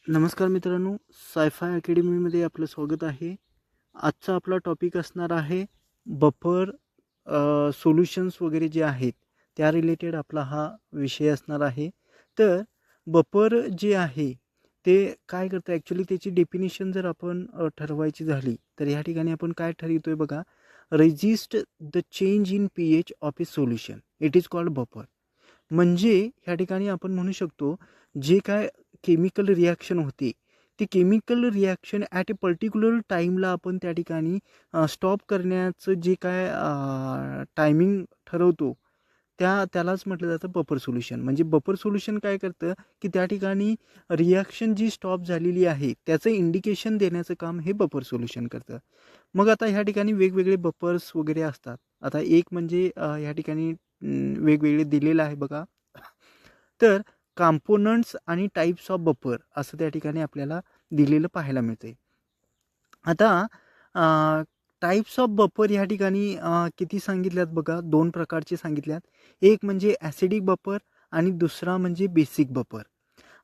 नमस्कार मित्रांनो, सायफाय अकॅडमीमध्ये आपलं स्वागत आहे. आजचा आपला टॉपिक असणार आहे बफर सोल्युशन्स वगैरे जे आहेत त्या रिलेटेड आपला हा विषय असणार आहे. तर बफर जे आहे ते काय करतं ॲक्च्युली त्याची डेफिनिशन जर आपण ठरवायची झाली तर या ठिकाणी आपण काय ठरवतोय बघा, resist the change in pH of A solution it is called buffer. म्हणजे ह्या ठिकाणी आपण म्हणू शकतो जे काय केमिकल रिॲक्शन होते ती chemical reaction at a particular टाईमला आपण त्या ठिकाणी स्टॉप करण्याचं जे काय टायमिंग ठरवतो त्यालाच म्हटलं जातं बफर सोल्युशन. म्हणजे बफर सोल्युशन काय करतं की त्या ठिकाणी रिॲक्शन जी स्टॉप झालेली आहे त्याचं इंडिकेशन देण्याचं काम हे बफर सोल्युशन करतं. मग आता ह्या ठिकाणी वेगवेगळे बफर्स वगैरे असतात. आता एक म्हणजे ह्या ठिकाणी वेगवेगळे दिलेलं आहे बघा. तर कॉम्पोनंट्स आणि टाइप्स ऑफ बफर असं त्या ठिकाणी आपल्याला दिलेलं पाहायला मिळते. आता टाइप्स ऑफ बफर ह्या ठिकाणी किती सांगितल्यात बघा, दोन प्रकारचे सांगितल्यात. एक म्हणजे ॲसिडिक बफर आणि दुसरा म्हणजे बेसिक बफर.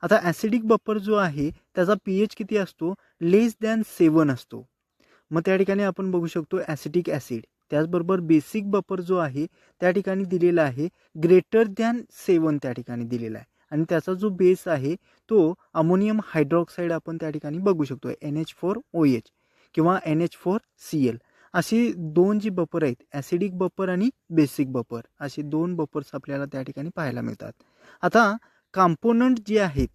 आता ॲसिडिक बफर जो आहे त्याचा pH किती असतो, लेस दॅन 7 असतो. मग त्या ठिकाणी आपण बघू शकतो ॲसिटिक ॲसिड. त्याचबरोबर बेसिक बफर जो आहे त्या ठिकाणी दिलेला आहे ग्रेटर दॅन 7 त्या ठिकाणी दिलेला आहे. आणि त्याचा जो बेस आहे तो अमोनियम हायड्रॉक्साईड आपण त्या ठिकाणी बघू शकतो NH4OH किंवा NH4Cl. अशी दोन जी बफर आहेत ॲसिडिक बफर आणि बेसिक बफर, असे दोन बफर्स आपल्याला त्या ठिकाणी पाहायला मिळतात. आता कॉम्पोनंट जे आहेत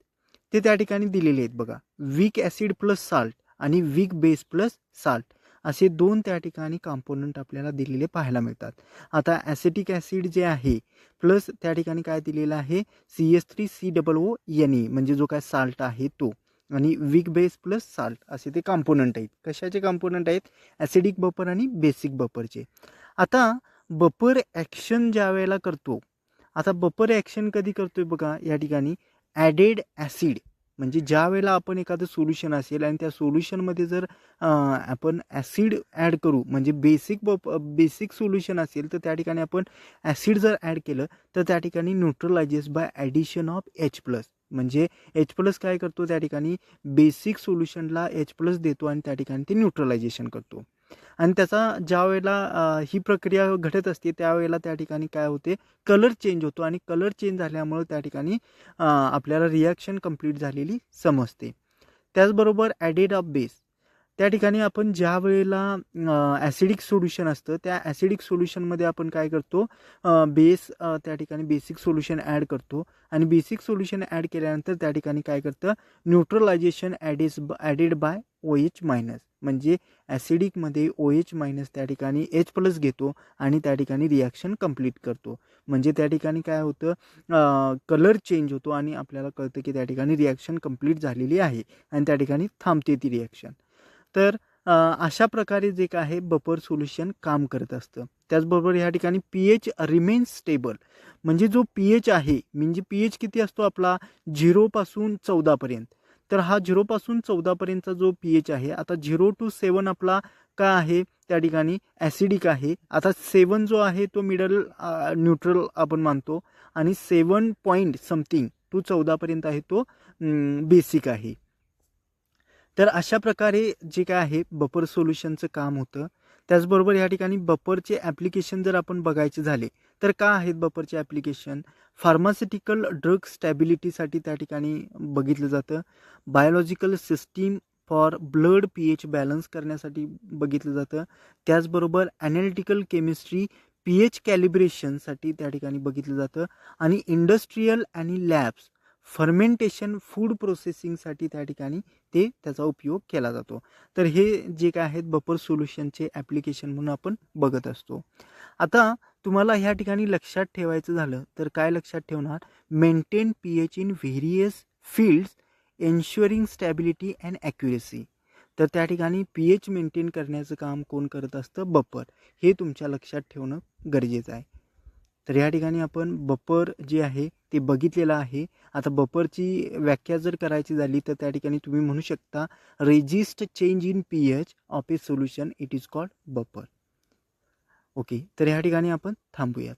ते त्या ठिकाणी दिलेले आहेत बघा, वीक ॲसिड प्लस साल्ट आणि वीक बेस प्लस साल्ट असे दोन त्या ठिकाणी कॉम्पोनंट आपल्याला दिलेले पाहायला मिळतात. आता ॲसिटिक ॲसिड जे आहे प्लस त्या ठिकाणी काय दिलेलं आहे CH3COONE म्हणजे जो काय साल्ट आहे तो, आणि वीक बेस प्लस साल्ट असे ते कॉम्पोनंट आहेत. कशाचे कॉम्पोनंट आहेत? ॲसिडिक बफर आणि बेसिक बफरचे. आता बफर ॲक्शन ज्या वेळेला करतो, आता बफर ॲक्शन कधी करतोय बघा या ठिकाणी, ॲडेड ॲसिड म्हणजे ज्या वेळेला आपण एखादं सोल्युशन असेल आणि त्या सोल्युशनमध्ये जर आपण ॲसिड ॲड करू, म्हणजे बेसिक सोल्युशन असेल तर त्या ठिकाणी आपण ॲसिड जर ॲड केलं तर त्या ठिकाणी न्यूट्रलायझेस बाय ॲडिशन ऑफ H+. म्हणजे H+ काय करतो त्या ठिकाणी बेसिक सोल्युशनला H+ देतो आणि त्या ठिकाणी ते न्यूट्रलायझेशन करतो. आणि त्याचा ज्या वेळेला ही प्रक्रिया घडत असते त्यावेळेला त्या ठिकाणी काय होते, कलर चेंज होतो आणि कलर चेंज झाल्यामुळे त्या ठिकाणी आपल्याला रिॲक्शन कंप्लीट झालेली समजते. त्याचबरोबर ॲडेड ऑफ बेस, त्या ठिकाणी आपण ज्या वेळेला ॲसिडिक सोल्युशन असतं त्या ॲसिडिक सोल्युशनमध्ये आपण काय करतो, बेस त्या ठिकाणी बेसिक सोल्युशन ॲड करतो आणि बेसिक सोल्युशन ॲड केल्यानंतर त्या ठिकाणी काय करतं, न्यूट्रलायझेशन ॲडेड बाय OH-, म्हणजे ॲसिडिकमध्ये OH- त्या ठिकाणी H+ घेतो आणि त्या ठिकाणी रिॲक्शन कंप्लीट करतो. म्हणजे त्या ठिकाणी काय होतं, कलर चेंज होतो आणि आपल्याला कळतं की त्या ठिकाणी रिॲक्शन कंप्लीट झालेली आहे आणि त्या ठिकाणी थांबते ती रिॲक्शन. तर अशा प्रकारे जे काय आहे बफर सोल्युशन काम करत असतं. त्याचबरोबर ह्या ठिकाणी pH रिमेन्स स्टेबल, म्हणजे जो pH आहे, म्हणजे pH किती असतो आपला 0 पासून 14 पर्यंत. तर हा 0 पासून 14 पर्यंतचा जो pH आहे, आता 0 to 7 आपला काय आहे त्या ठिकाणी ॲसिडिक आहे. आता 7 जो आहे तो मिडल न्यूट्रल आपण मानतो आणि 7 पॉईंट समथिंग टू 14 पर्यंत आहे तो बेसिक आहे. तर अशा प्रकारे जे काय आहे बफर सोल्युशनचं काम होतं. त्याचबरोबर या ठिकाणी बफरचे ॲप्लिकेशन जर आपण बघायचे झाले तर का आहेत बफरचे ॲप्लिकेशन? फार्मास्युटिकल ड्रग स्टॅबिलिटीसाठी त्या ठिकाणी बघितलं जातं. Biological system for blood pH balance करण्यासाठी बघितलं जातं. त्याचबरोबर ॲनालिटिकल केमिस्ट्री pH कॅलिब्रेशनसाठी त्या ठिकाणी बघितलं जातं आणि इंडस्ट्रियल आणि लॅब्स फर्मेंटेशन फूड प्रोसेसिंगसाठी त्या ठिकाणी त्याचा उपयोग केला जातो. तर हे जे काय आहेत बफर सोल्युशनचे ॲप्लिकेशन म्हणून आपण बघत असतो. आता तुम्हाला ह्या ठिकाणी लक्षात ठेवायचं झालं तर काय लक्षात ठेवणार, maintain pH in various fields ensuring stability and accuracy. तर त्या ठिकाणी pH मेंटेन करण्याचं काम कोण करत असतं? बफर. हे तुमच्या लक्षात ठेवणं गरजेचं आहे. तर या ठिकाणी आपण बफर जे आहे ते बघितलेलं आहे. आता बफरची व्याख्या जर करायची झाली तर त्या ठिकाणी तुम्ही म्हणू शकता, resist change in pH of A solution it is called buffer. Okay, तर या ठिकाणी आपण थांबूयात.